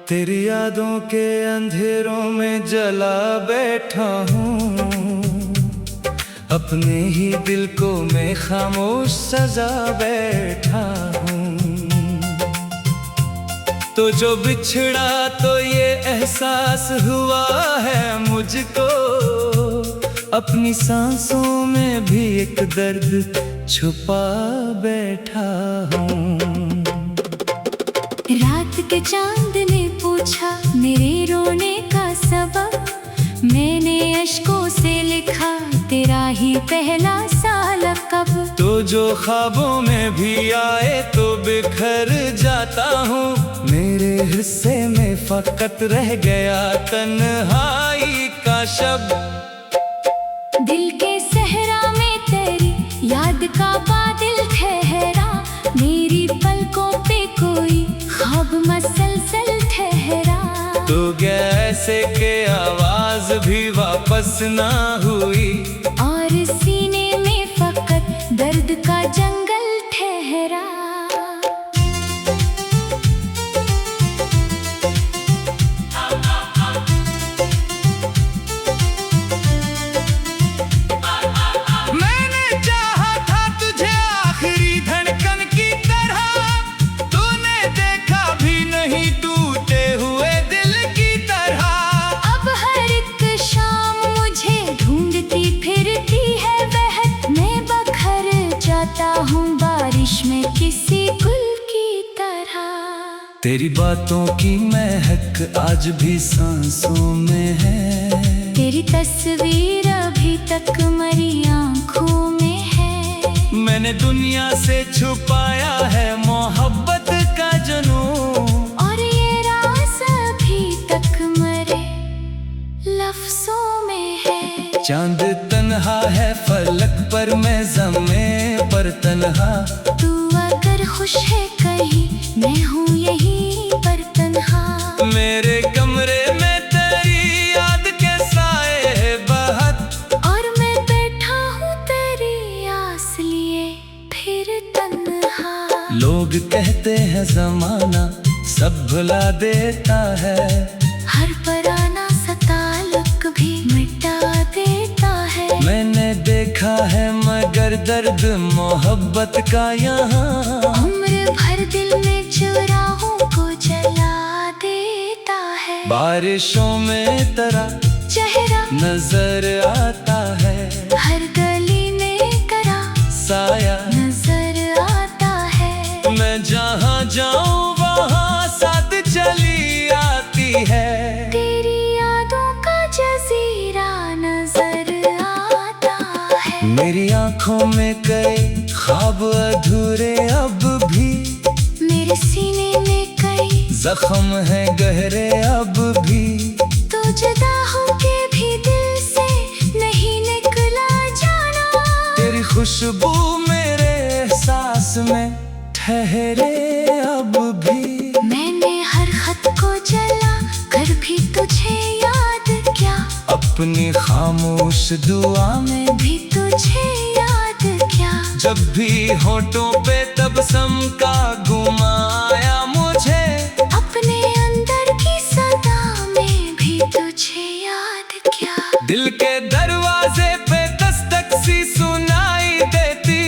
तेरी यादों के अंधेरों में जला बैठा हूँ, अपने ही दिल को मैं खामोश सजा बैठा हूँ। तो जो बिछड़ा तो ये एहसास हुआ है मुझको, अपनी सांसों में भी एक दर्द छुपा बैठा हूँ। रात के चांद ने पूछा मेरे रोने का सबब, मैंने अश्कों से लिखा तेरा ही पहला साल कब। तो जो ख्वाबों में भी आए तो बिखर जाता हूँ, मेरे हिस्से में फकत रह गया तन्हाई का शब्द। दिल के सहरा में तेरी याद का बादल ठहरा, मेरी पलकों पे कोई ख्वाब मसलसल ठहरा। तो ऐसे के आवाज भी वापस ना हुई, और सीने में फकत दर्द का जंगल ठहरा। मैंने चाहा था तुझे आखिरी धड़कन की तरह, तूने देखा भी नहीं टूटे हुए दिल की तरह। अब हर एक शाम मुझे ढूंढती फिरती है बहक, मैं बखर जाता हूँ बारिश में किसी गुल की तरह। तेरी बातों की महक आज भी सांसों में है, तेरी तस्वीर अभी तक मरी आँखों में है। मैंने दुनिया से छुपाया है मोहब्बत का जुनून, और ये राज अभी तक मरे लफ्जों में है। चांद तन्हा है फलक पर, मैं ज़मे पर तन्हा। तू अगर खुश है कहीं, मैं हूँ यहीं पर तन्हा। मेरे कमरे में तेरी याद के साए बहत, और मैं बैठा हूँ तेरी आस लिए फिर तन्हा। लोग कहते हैं जमाना सब भुला देता है, हर पराना सा ताल्लुक भी मिटा देता है। मैंने देखा है मगर दर्द मोहब्बत का यहाँ, उम्र भर दिल में चुराहों को जला देता है। बारिशों में तेरा चेहरा नजर आता है, हर गली में करा साया नजर आता है। मैं जहाँ जाऊँ वहाँ साथ चली आती है। तेरी यादों का जजीरा नजर आता है। मेरी आँखों में कई ख्वाब अधूरे अब भी, मेरे सीने में कई जख्म है गहरे अब भी। तो जुदा होके भी दिल से नहीं निकला जाना, तेरी खुशबू मेरे एहसास में ठहरे अब भी। मैंने हर खत को जला कर भी तुझे याद किया, अपनी खामोश दुआ में भी तुझे याद किया। जब भी होठों पे तबसम का घुमाया मुझे, अपने अंदर की सदा में भी तुझे याद किया। दिल के दरवाजे पे दस्तक सी सुनाई देती,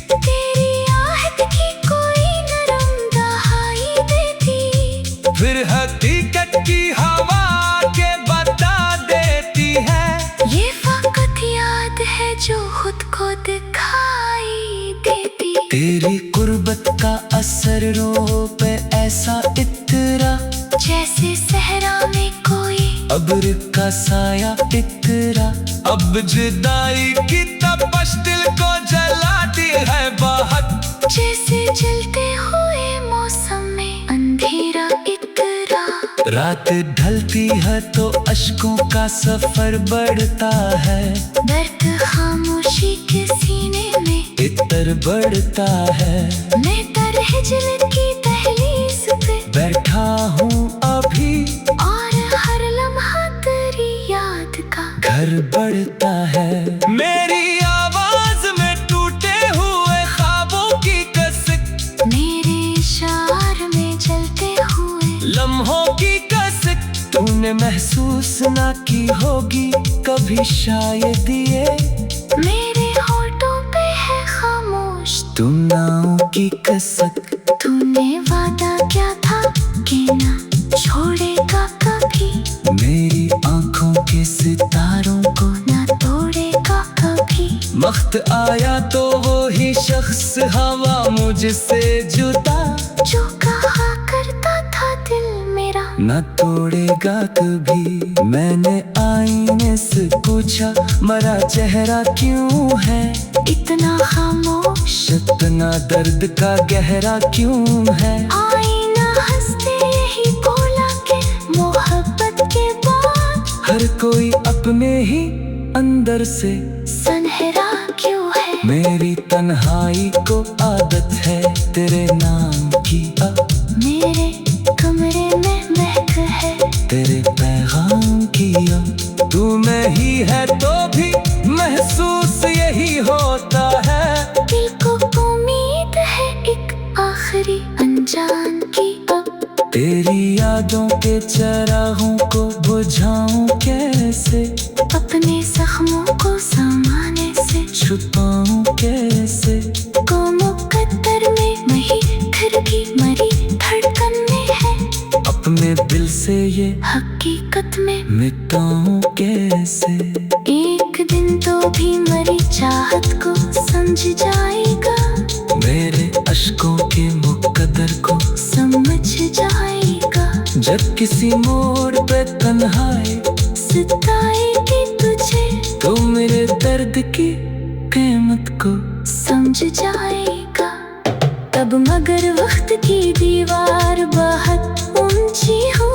तेरी आहट की कोई नरम दहाई देती, फिर हकीकत की हवा के बता देती है। ये फकत याद है जो खुद को दिखाई देती। तेरी कुर्बत का असर रूह पे ऐसा इतरा, जैसे सहरा में कोई अब्र का साया इतरा। अब जुदाई की तपश दिल को जलाती है बहुत, जैसे जलते हुए मौसम में अंधेरा इतरा। रात ढलती है तो अश्कों का सफर बढ़ता है, दर्द खामोशी के सीने में इतर बढ़ता है। मैं तर हिजर की दहलीज पे बैठा हूँ अभी, और हर लम्हा तेरी याद का घर बढ़ता है। मेरी आवाज में टूटे हुए ख्वाबों की कसक, मेरे इशार में जलते हुए लम्हों की कसक तूने महसूस ना की होगी कभी शायद ये मेरे होठों पे है खामोश तुम नाव की कसक। तूने वादा क्या था कि ना छोड़ेगा कभी, मेरी आंखों के सितारों को ना तोड़ेगा कभी। वक्त आया तो वो ही शख्स हवा मुझसे जुदा, जो कहा करता था दिल मेरा न तोड़ेगा कभी। मैंने आईने से पूछा मरा चेहरा क्यों है इतना खामोश, इतना दर्द का गहरा क्यों है। आईना हंसते यही बोला कि मोहब्बत के बाद हर कोई अपने ही अंदर से सनहरा क्यों है। मेरी तन्हाई को आदत है तेरे नाम की अब, मेरे कमरे में महक है तेरे पैगाम की अब। तू में ही है तो भी महसूस यही होता है, दिल को उम्मीद है एक आखिरी अनजान की अब। तेरी यादों के चरागों को बुझाऊं कैसे, अपने जख्मों को सामाने से छुपाऊं कैसे। को मुकद्दर में मही फिर भी मरी धड़कन में है, अपने दिल से ये हकीकत में मिटाऊं कैसे। एक दिन तो भी मरी चाहत को समझ जाएगा, मेरे अश्कों के मुकद्दर को समझ जाएगा। जब किसी मोड़ पे तन्हाई सताएगी तुझे तो मेरे दर्द की कीमत को समझ जाएगा। तब मगर वक्त की दीवार बहुत ऊंची हो,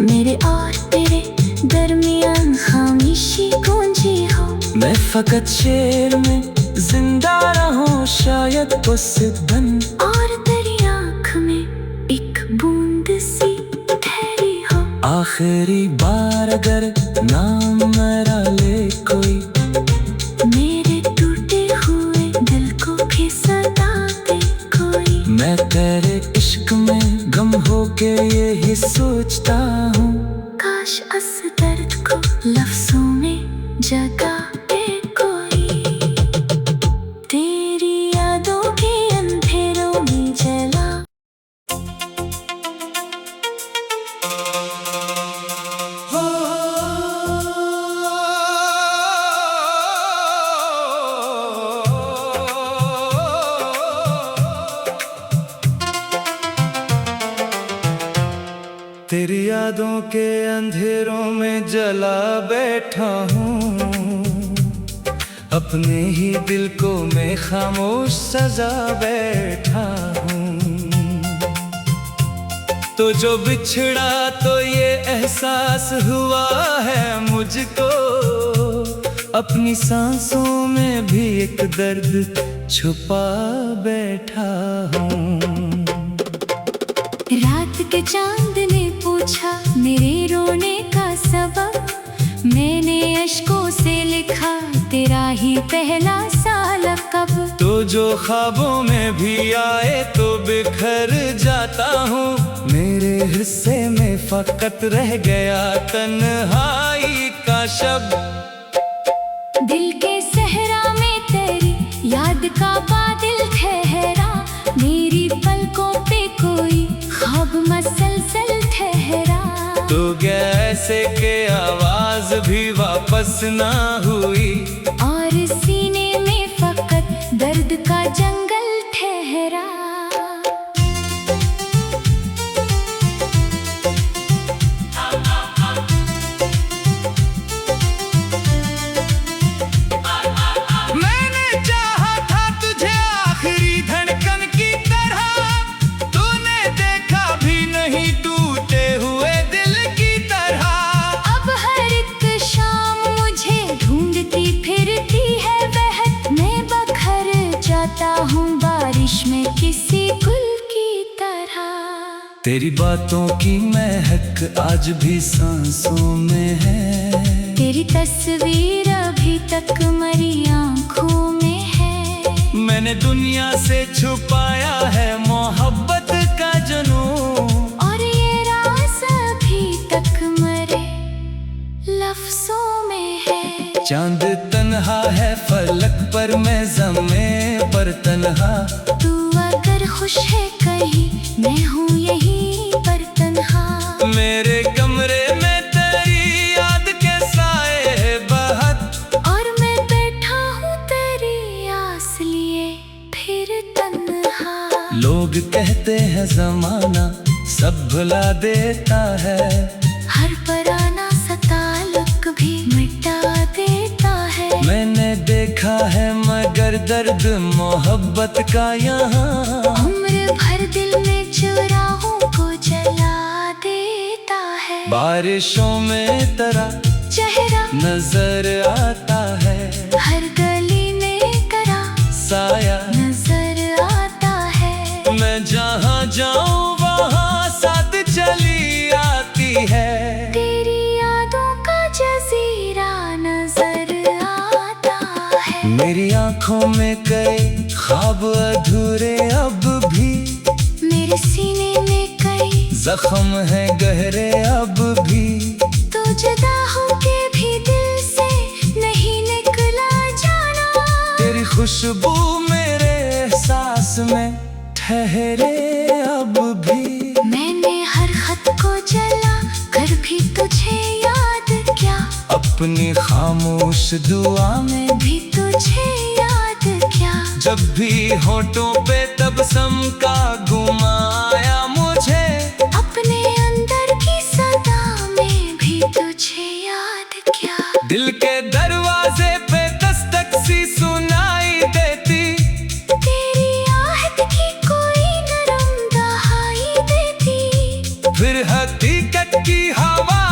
मेरे और तेरे दरमियान खामोशी गूंजी हो। मैं फकत शेर में जिंदा रहूं शायद उस बन, और तेरी आँख में एक बूंद सी ठहरी हो। आखिरी बार अगर नाम मेरा ले कोई, मेरे टूटे हुए दिल को भी सदा दे कोई। मैं तेरे इश्क में गम होके यही सोचता हूँ, काश इस दर्द को लफ्जों में जगा दे कोई। तेरी यादों के अंधेरों में जला तेरी यादों के अंधेरों में जला बैठा हूँ, अपने ही दिल को मैं खामोश सजा बैठा हूँ। तो जो बिछड़ा तो ये एहसास हुआ है मुझको, अपनी सांसों में भी एक दर्द छुपा बैठा हूँ। रात के चांद ने पूछा मेरे रोने का सबब, मैंने अश्कों से लिखा तेरा ही पहला साल कब। तो जो ख्वाबों में भी आए तो बिखर जाता हूँ, मेरे हिस्से में फकत रह गया तन्हाई का शब्द। दिल के सहरा में तेरी याद का बादल ठहरा, मेरी पलकों पे कोई ख्वाब मसलसल ठहरा। तो गैसे के आवाज भी वापस ना हुई, और सीने में फकत दर्द का जंगल ठहरा। मैंने चाहा था तुझे आखिरी धड़कन की तरह, तूने देखा भी नहीं टूटे हुए दिल की तरह। अब हर एक शाम मुझे ढूंढती फिरती है बहक, मैं बखर जाता हूँ बारिश में किसी गुल की तरह। तेरी बातों की महक आज भी सांसों में है, तेरी तस्वीर अभी तक मरी आँखों में है। मैंने दुनिया से छुपाया है मोहब्बत का जुनून, और ये रात जमाना सब भुला देता है। हर पुराना सा ताल्लुक भी मिटा देता है। मैंने देखा है मगर दर्द मोहब्बत का यहाँ उम्र भर दिल में चुराहों को जला देता है। बारिशों में तेरा चेहरा नजर आता है। हर गली में करा साया नजर आता है। मैं जहाँ जाऊँ वहाँ साथ चली आती है। तेरी यादों का जजीरा नजर आता है। मेरी आँखों में कई ख्वाब अधूरे अब भी। मेरे सीने में कई जख्म है गहरे अब भी। तो जुदा होके भी दिल से नहीं निकला जाना। तेरी खुशबू मेरे एहसास में ठहरे अब भी। मैंने हर खत को जला कर भी तुझे याद किया। अपनी खामोश दुआ में भी तुझे याद किया। जब भी होठों पे तबस्सुम का घुमाया मुझे। अपने अंदर की सदा में भी तुझे याद किया। दिल के दरवाजे पे दस्तक सी सुनाई देती। तेरी आहट की कोई नरम दहाई देती। फिर हकीकत की हवा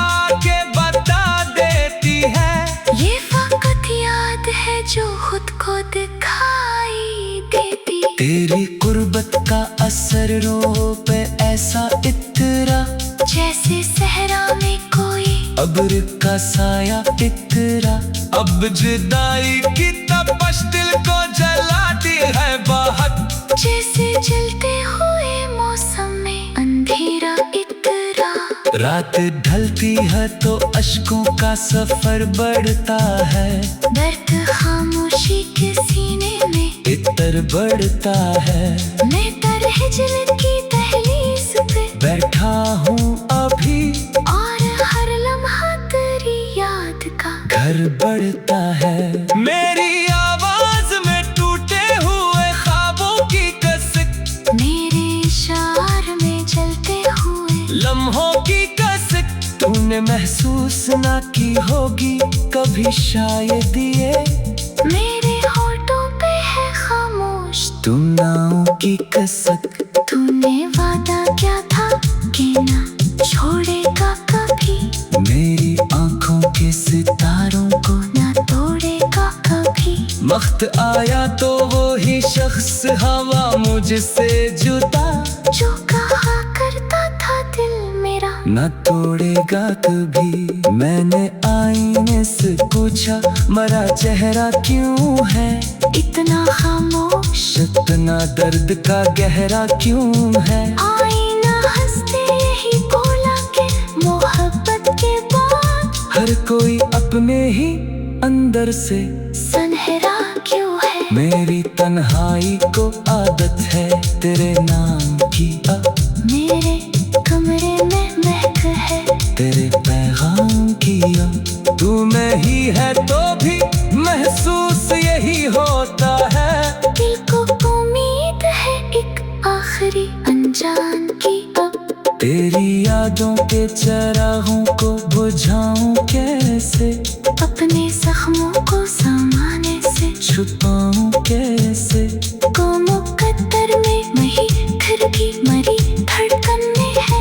के बता देती है। ये फकत याद है जो खुद को दिखाई देती। तेरी कुर्बत का असर रूह पे ऐसा इतरा। जैसे सहरा में कोई अब्र का साया इतरा। अब जुदाई की तपश दिल को जलाती है बहुत। जैसे जलते हुए मौसम में अंधेरा इतरा। रात ढलती है तो अश्कों का सफर बढ़ता है। दर्द खामोशी के सीने में इतर बढ़ता है। मैं तर हिजरत की दहलीज पे बैठा हूँ अभी। और हर लम्हा तेरी याद का घर बढ़ता है। मेरी आवाज में टूटे हुए ख्वाबों की कसक। मेरे इशार में जलते हुए लम्हों की कसक तूने महसूस ना की होगी कभी शायद ये। मेरे होठों पे है खामोश तुम नाव की कसक। तूने वादा क्या था कि ना छोड़ेगा कभी। मेरी आंखों के सितारों को ना तोड़ेगा कभी। वक्त आया तो वो ही शख्स हवा मुझसे जुदा। जो कहा करता था दिल मेरा न तोड़ेगा कभी। मैंने आईने से पूछा मरा चेहरा क्यों है इतना खामोश। इतना दर्द का गहरा क्यों है। आईना हंसते यही बोला कि मोहब्बत के बाद हर कोई अपने ही अंदर से सनहरा क्यों है। मेरी तन्हाई को आदत है तेरे नाम की अब। मेरे कमरे में महक है तेरे पैगाम की अब। तू में ही है तो भी महसूस यही होता है। दिल को उम्मीद है एक आखिरी अनजान की अब। तेरी यादों के चरागों को बुझाऊं कैसे। अपने जख्मों को समाने से छुपाऊं कैसे। को मुकद्दर में मही फिर भी मरी धड़कन में है।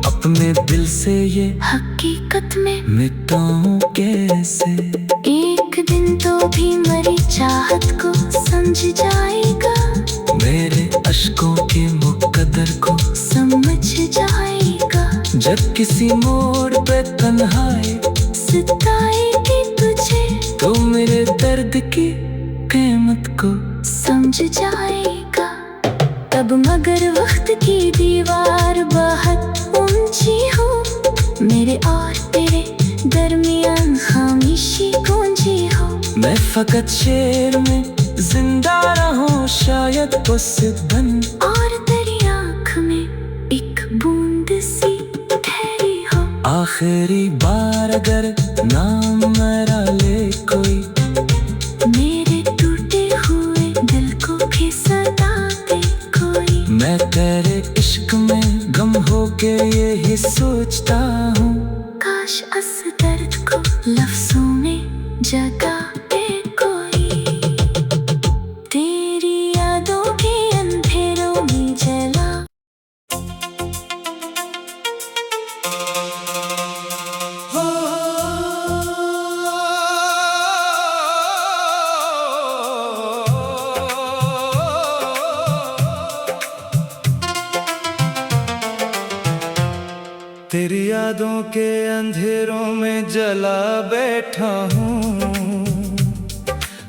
अपने दिल से ये हकीकत में मिटाऊं कैसे। एक दिन तो भी मरी चाहत को समझ जाएगा। मेरे अश्कों के मुकद्दर को समझ जाएगा। जब किसी मोड़ पे तन्हाई सताएगी तुझे तो मेरे दर्द की कीमत को समझ जाएगा। तब मगर वक्त की दीवार बहुत ऊंची हो। मेरे और तेरे दरमियान खामोशी गूंजी हो। मैं फकत शेर में जिंदा रहूं शायद उस बन। और तेरी आँख में एक बूंद सी ठहरी हो। आखिरी बार अगर नाम मेरा ले कोई। मेरे टूटे हुए दिल को भी सदा दे कोई। मैं तेरे इश्क में ये सोचता हूँ, काश इस दर्द को लफ्जों में जगा दे कोई, तेरी यादों के अंधेरों में जला। तेरी यादों के अंधेरों में जला बैठा हूँ,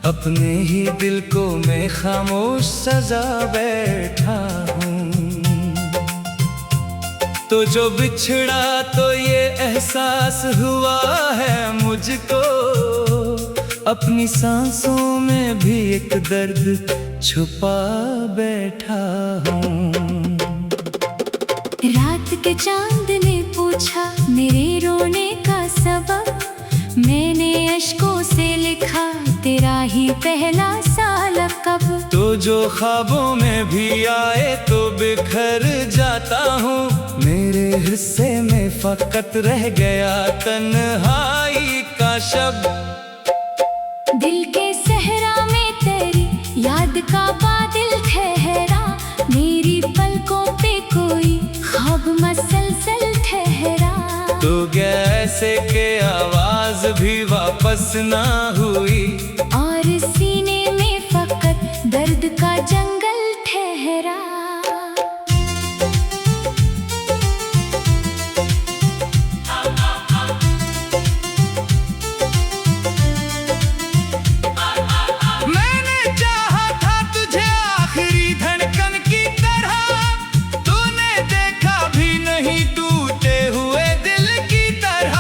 अपने ही दिल को मैं खामोश सजा बैठा हूँ। तो जो बिछड़ा तो ये एहसास हुआ है मुझको, अपनी सांसों में भी एक दर्द छुपा बैठा हूँ। रात के चांद ने पूछा मेरे रोने का सबब, मैंने अश्कों से लिखा तेरा ही पहला साल कब। तो जो ख्वाबों में भी आए तो बिखर जाता हूँ, मेरे हिस्से में फकत रह गया तन्हाई का शब्द। दिल के सहरा में तेरी याद का बादल ठहरा, मेरी पलकों पे कोई ख्वाब मसलसल ठहरा। तो गैसे के आवाज भी वापस ना हुई, और सीने में फकत दर्द का जंगल ठहरा। मैंने चाहा था तुझे आखिरी धड़कन की तरह, तूने देखा भी नहीं टूटे हुए दिल की तरह।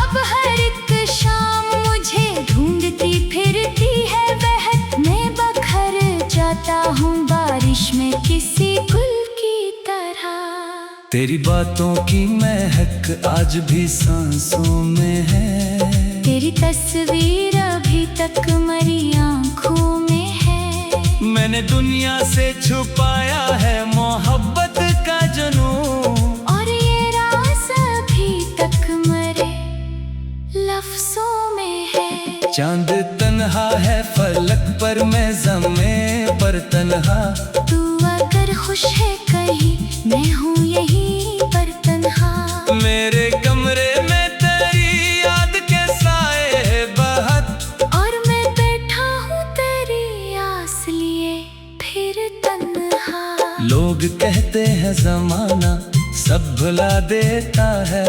अब हर एक शाम मुझे ढूंढती फिरती है बहक, मैं बखर जाता हूँ बारिश में किसी गुल की तरह। तेरी बातों की महक आज भी सांसों में है, तेरी तस्वीर अभी तक मरी आंखों में है। मैंने दुनिया से छुपाया है मोहब्बत का जुनून, और ये राज अभी तक मरे लफ्जों में है। चांद तन्हा है फलक पर, मैं ज़मे पर तन्हा। तू अगर खुश है कहीं, मैं हूँ यहीं पर तन्हा। मेरे कमरे में तेरी याद के साए बहत, और मैं बैठा हूँ तेरी आस लिए फिर तन्हा। लोग कहते हैं जमाना सब भुला देता है,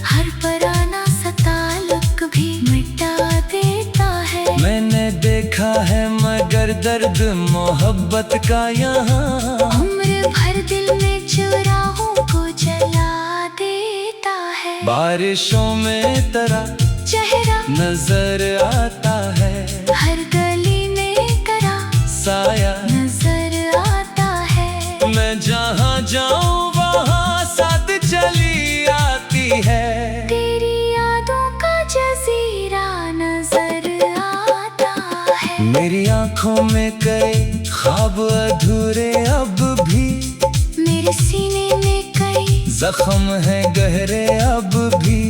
हर पराना सा ताल्लुक भी मिटा देता है। मैंने देखा है मगर दर्द मोहब्बत का यहाँ, उम्र भर दिल में चुराहों को जला देता है। बारिशों में तेरा चेहरा नजर आता है, हर गली में करा साया नजर आता है। मैं जहाँ जाऊँ वहाँ साथ चली आती है। तेरी यादों का जजीरा नजर आता है। मेरी आँखों में कई ख्वाब अधूरे अब भी, मेरे सीने में कई जख्म है गहरे अब भी।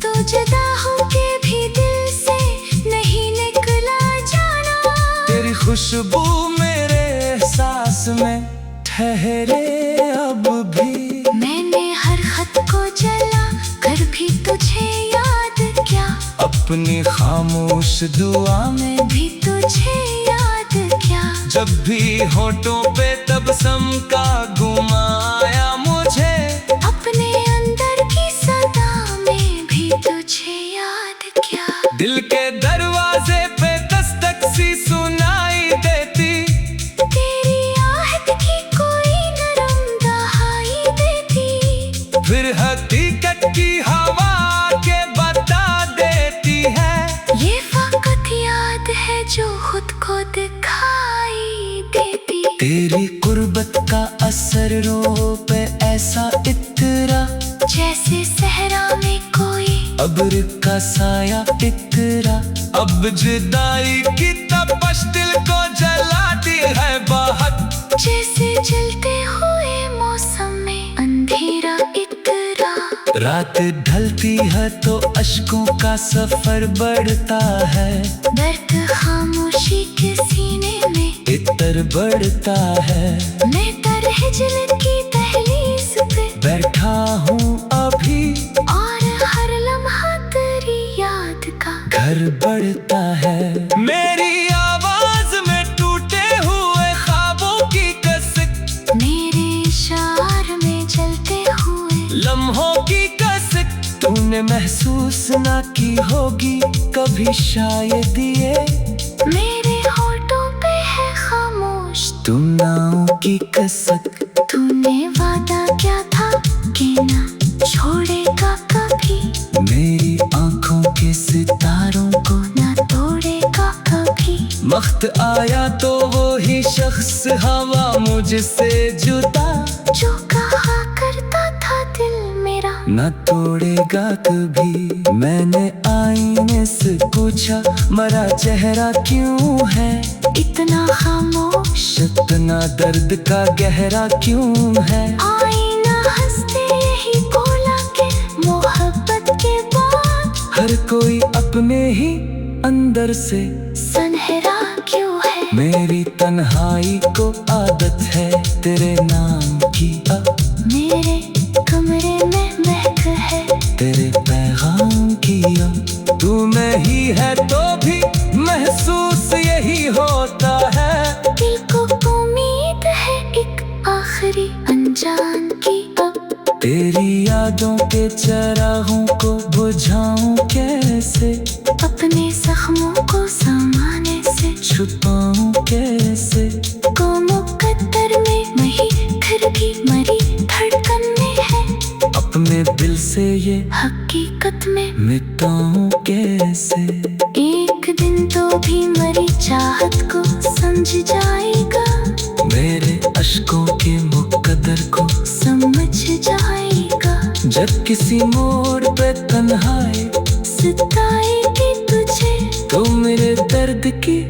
तो जुदा होके भी दिल से नहीं निकला जाना, तेरी खुशबू मेरे एहसास में ठहरे अब भी। मैंने हर खत को जला कर भी तुझे याद क्या, अपनी खामोश दुआ में भी तुझे याद क्या। जब भी होठों पे तबसम का घुमाया मुझे, अपने अंदर की सदा में भी तुझे याद क्या। दिल के दरवाजे पे दस्तक सी सुनाई देती, तेरी आहट की कोई नरम दहाई देती, फिर हकीकत की हवा के बता देती है। ये फकत याद है जो खुद को दिखाई देती। तेरी कुर्बत का असर रूह पे ऐसा इतरा, जैसे सहरा में कोई अब्र का साया इतरा। अब जुदाई की तपश दिल को जलाती है बहुत, जैसे जलते हुए मौसम में अंधेरा इतरा। रात ढलती है तो अश्कों का सफर बढ़ता है, दर्द खामोशी के सीने में इतर बढ़ता है। मैं कर हिजरत की दहलीज पे बैठा हूँ अभी और हर लम्हा तेरी याद का घर बढ़ता है। मेरी आवाज में टूटे हुए ख्वाबों की कसक, मेरे इशार में चलते हुए लम्हों की कसक तूने महसूस ना की होगी कभी शायद ये। मेरे होठों पे है खामोश तुम नाव की कसक, तूने वादा क्या था कि ना छोड़ेगा कभी, मेरी आंखों के सितारों को ना तोड़ेगा कभी। वक्त आया तो वो ही शख्स हवा मुझसे जुदा, जो कहा करता था दिल मेरा न तोड़ेगा कभी। मैंने आईने से पूछा मरा चेहरा क्यों है, इतना खामोश इतना दर्द का गहरा क्यों है। आईना हंसते यही बोला कि मोहब्बत के बाद हर कोई अपने ही अंदर से सनहरा क्यों है। मेरी तन्हाई को आदत है तेरे नाम की, अब मेरे कमरे में महक है तेरे पैगाम की। अब तू में ही है तो भी महसूस यही होता है, दिल को उम्मीद है एक आखिरी अनजान की। अब तेरी यादों के चरागों को बुझाऊं कैसे, अपने जख्मों को समाने से छुपाऊं कैसे। को मुकद्दर में नहीं फिर भी मरी धड़कन में है, अपने दिल से ये हकीकत में मिटाऊं कैसे। एक दिन तो भी मरी चाहत को समझ जाएगा, मेरे अश्कों के मुकद्दर को समझ जाएगा। जब किसी मोड़ पे तन्हाई सताएगी तुझे तो मेरे दर्द की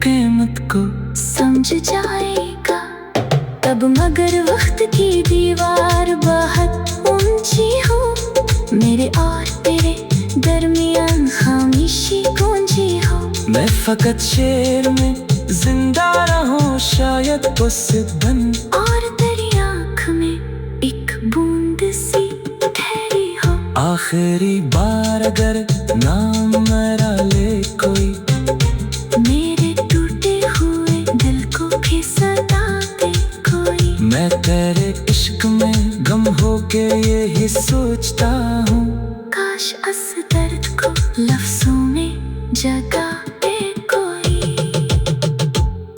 कीमत को समझ जाएगा। तब मगर वक्त की दीवार बहुत ऊंची हो, मेरे और तेरे दरमियान खामोशी गूंजी हो। मैं फकत शेर में जिंदा रहूं शायद उस बन, और तेरी आँख में एक बूंद सी ठहरी हो। आखिरी बार अगर नाम मेरा ले कोई, मेरे टूटे हुए दिल को भी सदा दे कोई। मैं तेरे इश्क में गम हो के यही सोचता हूँ, काश इस दर्द को लफ्जों में जगा दे कोई।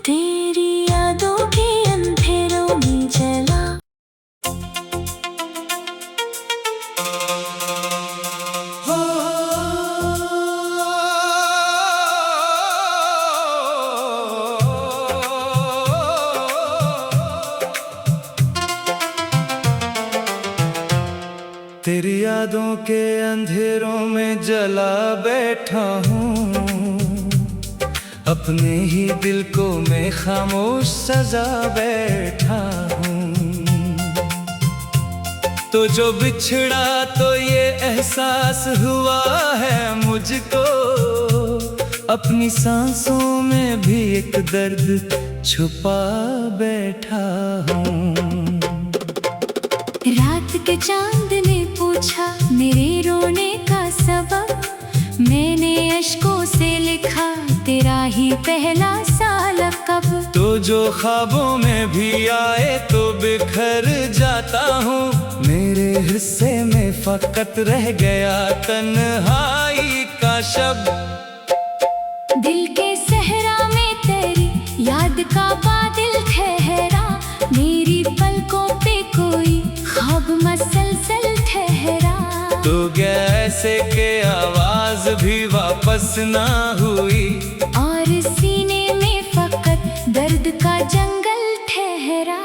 तेरी यादों के अंधेरों में जला तेरी यादों के अंधेरों में जला बैठा हूँ, अपने ही दिल को मैं खामोश सजा बैठा हूँ। तो जो बिछड़ा तो ये एहसास हुआ है मुझको, अपनी सांसों में भी एक दर्द छुपा बैठा हूँ। रात के चांद ने पूछा मेरे रोने का सबब, मैंने अश्कों से लिखा तेरा ही पहला साल कब। तो जो ख्वाबों में भी आए तो बिखर जाता हूँ, मेरे हिस्से में फकत रह गया तन्हाई का शब्द। दिल के सहरा में तेरी याद का बादल ठहरा, मेरी पलकों पे कोई ख्वाब मसलसल ठहरा। तो गैसे के आवाज भी वापस ना हुई, और सीने में फकत दर्द का जंगल ठहरा।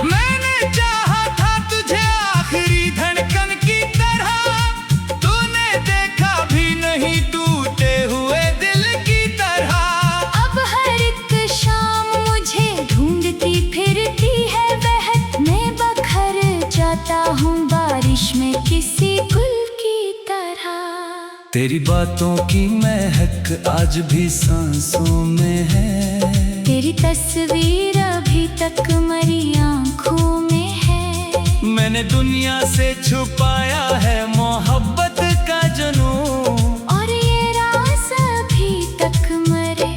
मैंने चाहा था तुझे आखिरी धड़कन की तरह, तूने देखा भी नहीं टूटे हुए दिल तेरी बातों की महक आज भी सांसों में है। तेरी तस्वीर अभी तक मरी आँखों में है। मैंने दुनिया से छुपाया है मोहब्बत का जुनून, और ये राज अभी तक मरे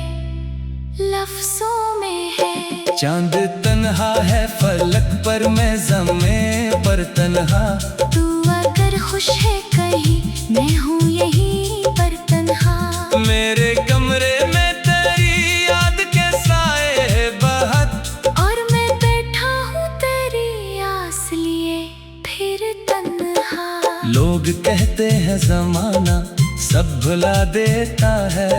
लफ्जों में है। चांद तन्हा है फलक पर, मैं ज़मीं पर तन्हा। तू अगर खुश है कहीं, मैं हूँ यहीं पर तन्हा। मेरे कमरे में तेरी याद के साए बहत, और मैं बैठा हूँ तेरी आस लिए फिर तन्हा। लोग कहते हैं ज़माना सब भुला देता है,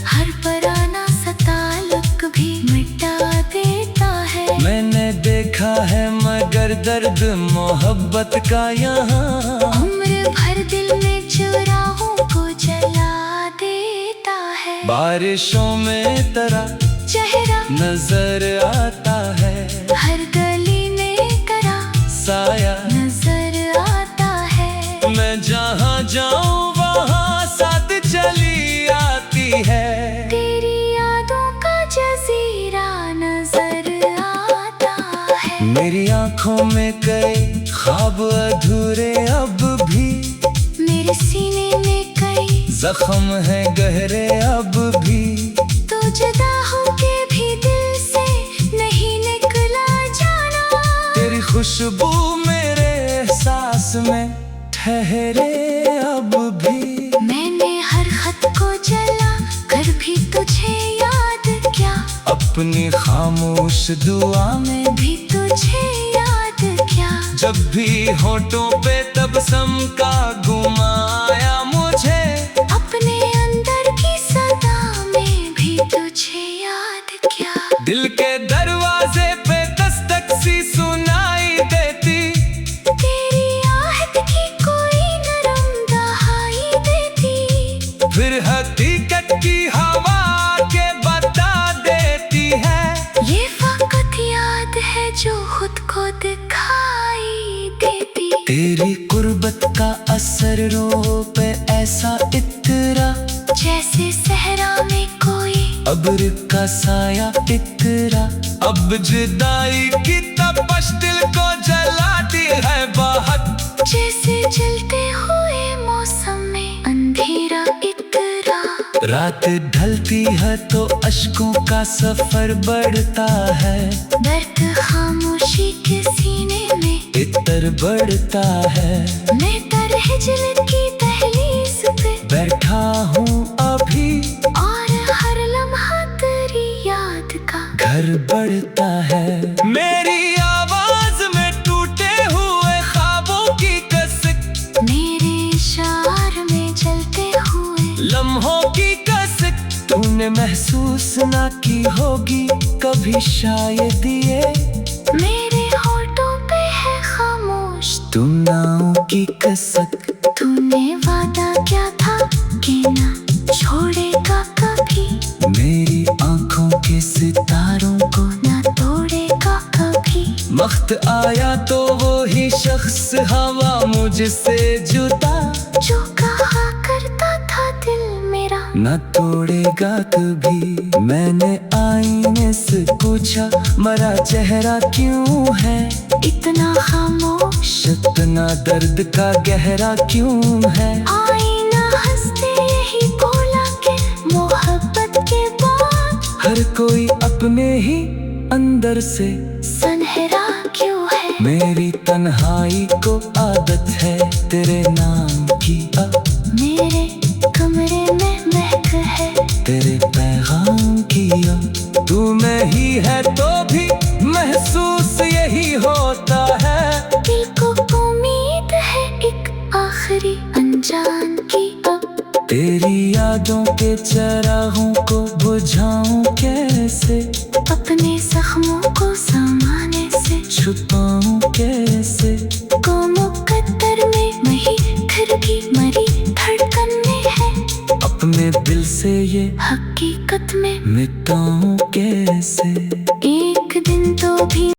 हर पराना सा ताल्लुक भी मिटा देता है। मैंने देखा है मगर दर्द मोहब्बत का यहाँ उम्र भर दिल में चुराहों को जला देता है। बारिशों में तेरा चेहरा नजर आता है, हर गली में करा साया नजर आता है। मैं जहाँ जाऊँ वहाँ साथ चली आती है। तेरी यादों का जजीरा नजर आता है। मेरी आँखों में कई ख्वाब अधूरे अब भी, मेरे सीने में कई जख्म है गहरे अब भी। तो जुदा होके भी दिल से नहीं निकला जाना। तेरी खुशबू मेरे एहसास में ठहरे अब भी। मैंने हर खत को जला कर भी तुझे याद क्या, अपनी खामोश दुआ में भी तुझे याद क्या। जब भी होठों पे तबसम का घुमाया मुझे, अपने अंदर की सदा में भी तुझे याद क्या। दिल के दरवाजे पे दस्तक सी सुनाई देती, तेरी आहट की कोई नरम दहाई देती। फिर हकीकत की हवा के बता देती है। ये फकत याद है जो खुद को दिखाई देती। तेरी कुर्बत का असर रूह पे ऐसा इतरा, जैसे सहरा में कोई अब्र का साया इतरा। अब जुदाई की तपश दिल को जलाती है बहुत, जैसे जलते हुए मौसम में अंधेरा इतरा। रात ढलती है तो अश्कों का सफर बढ़ता है, दर्द खामोशी के सीने में इतर बढ़ता है। मैं तर हिजल की दहलीज पे बैठा हूँ अभी, और हर लम्हा तेरी याद का घर बढ़ता है। मेरी आवाज में टूटे हुए ख्वाबों की कसक, मेरे इशार में जलते हुए लम्हों की कसक। तूने महसूस ना की होगी कभी शायद ये, मेरे होठों पे है खामोश तुम नाव की कसक। तूने वादा क्या था कि ना छोड़ेगा कभी, मेरी आंखों के सितारों को ना तोड़ेगा कभी। वक्त आया तो वो ही शख्स हवा मुझसे जुदा, जो कहा करता था दिल मेरा न तोड़ेगा कभी। मैंने आईने से पूछा मरा चेहरा क्यों है, इतना खामोश इतना दर्द का गहरा क्यों है। आईना हंसते यही बोला कि मोहब्बत के बाद हर कोई अपने ही अंदर से सनहरा क्यों है। मेरी तन्हाई को आदत है तेरे नाम की, अब मेरे कमरे में महक है तेरे पैगाम की। अब तू नहीं है तो भी महसूस यही होता है। दिल को उम्मीद है एक आखिरी अनजान की अब। तेरी यादों के चरागों को बुझाऊं कैसे, अपने जख्मों को समाने से छुपाऊं कैसे। को मुकद्दर में मही फिर भी मरी धड़कन में है, अपने दिल से ये हकीकत में मिटाऊं कैसे।